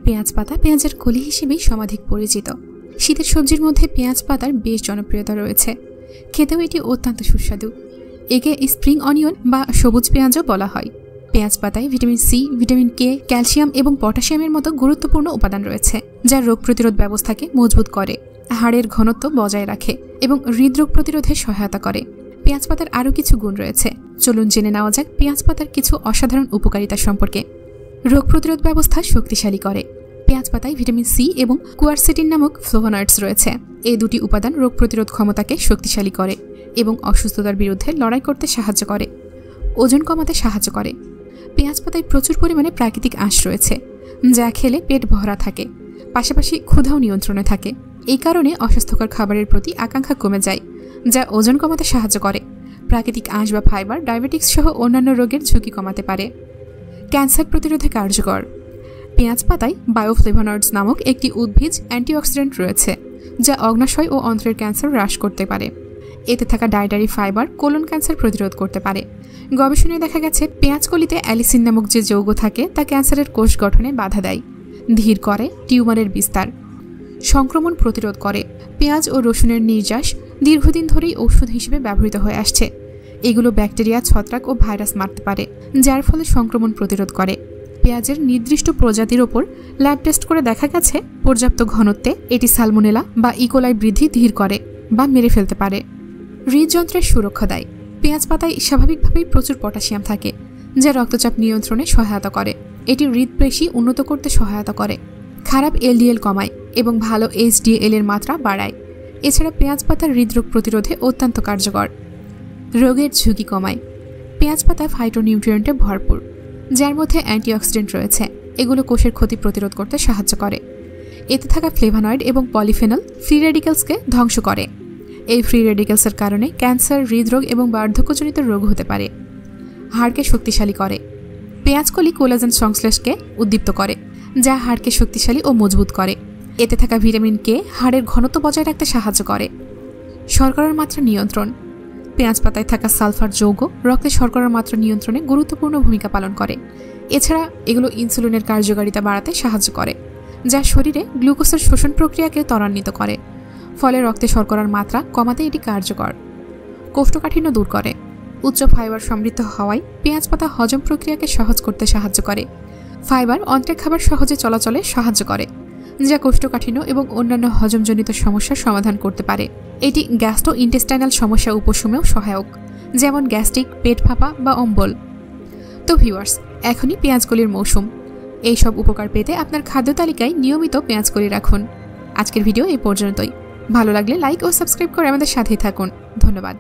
পেঁয়াজ পাতা পেঁয়াজের কলি হিসেবেই সমাধিক পরিচিত। শীতের সবজির মধ্যে পেঁয়াজ পাতার বেশ জনপ্রিয়তা রয়েছে। খেতেও এটি অত্যন্ত সুস্বাদু। একে স্প্রিং অনিয়ন বা সবুজ পেঁয়াজও বলা হয়। পেঁয়াজ পাতায় vitamin C, vitamin K, calcium এবং পটাশিয়ামের মতো গুরুত্বপূর্ণ উপাদান রয়েছে, যা রোগ প্রতিরোধ ব্যবস্থাকে মজবুত করে, হাড়ের ঘনত্ব বজায় রাখে এবং হৃদরোগ প্রতিরোধে সহায়তা করে। পেঁয়াজ পাতার আরও কিছু গুণ রয়েছে। চলুন জেনে নেওয়া যাক পেঁয়াজ পাতার কিছু অসাধারণ উপকারিতা সম্পর্কে। রোগ প্রতিরোধ ব্যবস্থা শক্তিশালী করে। পেঁয়াজ পাতায় ভিটামিন সি এবং কুয়ারসেটিন নামক ফ্লোভোনয়েডস রয়েছে। এই দুটি উপাদান রোগ প্রতিরোধ ক্ষমতাকে শক্তিশালী করে এবং অসুস্থতার বিরুদ্ধে লড়াই করতে সাহায্য করে। ওজন কমাতে সাহায্য করে। পেঁয়াজ পাতায় প্রচুর পরিমাণে প্রাকৃতিক আঁশ রয়েছে, যা খেলে পেট ভরা থাকে, পাশাপাশি ক্ষুধাও নিয়ন্ত্রণে থাকে। এই কারণে অস্বাস্থ্যকর খাবারের প্রতি আকাঙ্ক্ষা কমে যায়, যা ওজন কমাতে সাহায্য করে। প্রাকৃতিক আঁশ বা ফাইবার ডায়াবেটিক্স সহ অন্যান্য রোগের ঝুঁকি কমাতে পারে। ক্যান্সার প্রতিরোধে কার্যকর। পেঁয়াজ পাতায় বায়োফ্লেভোনয়েডস নামক একটি উদ্ভিজ অ্যান্টিঅক্সিডেন্ট রয়েছে, যা অগ্নাশয় ও অন্ত্রের ক্যান্সার হ্রাস করতে পারে। এতে থাকা ডায়েটারি ফাইবার কোলন ক্যান্সার প্রতিরোধ করতে পারে। গবেষণায় দেখা গেছে পেঁয়াজ কলিতে অ্যালিসিন নামক যে যৌগ থাকে তা ক্যান্সারের কোষ গঠনে বাধা দেয়, ধীর করে টিউমারের বিস্তার, সংক্রমণ প্রতিরোধ করে। পেঁয়াজ ও রসুনের নির্যাস দীর্ঘদিন ধরেই ঔষধ হিসেবে ব্যবহৃত হয়ে আসছে। এগুলো ব্যাকটেরিয়া, ছত্রাক ও ভাইরাস মারতে পারে, যার ফলে সংক্রমণ প্রতিরোধ করে। পেঁয়াজের নির্দিষ্ট প্রজাতির ওপর ল্যাব টেস্ট করে দেখা গেছে পর্যাপ্ত ঘনত্বে এটি সালমোনেলা বা ইকোলাই বৃদ্ধি ধীর করে বা মেরে ফেলতে পারে। হৃদযন্ত্রের সুরক্ষা দেয়। পেঁয়াজ পাতায় স্বাভাবিকভাবেই প্রচুর পটাশিয়াম থাকে, যা রক্তচাপ নিয়ন্ত্রণে সহায়তা করে। এটি হৃদপেশি উন্নত করতে সহায়তা করে, খারাপ এলডিএল কমায় এবং ভালো এইচডিএল এর মাত্রা বাড়ায়। এছাড়া পেঁয়াজ পাতা হৃদরোগ প্রতিরোধে অত্যন্ত কার্যকর। রোগের ঝুঁকি কমায়। পেঁয়াজ পাতা ফাইটোনিউট্রিয়েন্টে ভরপুর, যার মধ্যে অ্যান্টিঅক্সিডেন্ট রয়েছে। এগুলো কোষের ক্ষতি প্রতিরোধ করতে সাহায্য করে। এতে থাকা ফ্লেভোনয়েড এবং পলিফেনল ফ্রি রেডিক্যালসকে ধ্বংস করে। এই ফ্রি রেডিক্যালসের কারণে ক্যান্সার, হৃদরোগ এবং বার্ধক্যজনিত রোগ হতে পারে। হাড়কে শক্তিশালী করে। পেঁয়াজ কলি কোলাজেন সংশ্লেষকে উদ্দীপ্ত করে, যা হাড়কে শক্তিশালী ও মজবুত করে। এতে থাকা ভিটামিন কে হাড়ের ঘনত্ব বজায় রাখতে সাহায্য করে। শর্করার মাত্রা নিয়ন্ত্রণ। পেঁয়াজ পাতায় থাকা সালফার যৌগ রক্তে শর্করার মাত্রা নিয়ন্ত্রণে গুরুত্বপূর্ণ ভূমিকা পালন করে। এছাড়া এগুলো ইনসুলিনের কার্যকারিতা বাড়াতে সাহায্য করে, যা শরীরে গ্লুকোজের শোষণ প্রক্রিয়াকে ত্বরান্বিত করে। ফলে রক্তে শর্করার মাত্রা কমাতে এটি কার্যকর। কোষ্ঠকাঠিন্য দূর করে। উচ্চ ফাইবার সমৃদ্ধ হওয়ায় পেঁয়াজ পাতা হজম প্রক্রিয়াকে সহজ করতে সাহায্য করে। ফাইবার অন্ত্রের খাবার সহজে চলাচলে সাহায্য করে, যা কোষ্ঠকাঠিন্য এবং অন্যান্য হজমজনিত সমস্যার সমাধান করতে পারে। এটি গ্যাস্ট্রোইন্টেস্টাইনাল সমস্যা উপশমেও সহায়ক, যেমন গ্যাস্ট্রিক, পেট ফাঁপা বা অম্বল। তো ভিউয়ার্স, এখনই পেঁয়াজকলির মৌসুম। এই সব উপকার পেতে আপনার খাদ্য তালিকায় নিয়মিত পেঁয়াজকলি রাখুন। আজকের ভিডিও এই পর্যন্তই। ভালো লাগলে লাইক ও সাবস্ক্রাইব করে আমাদের সাথেই থাকুন। ধন্যবাদ।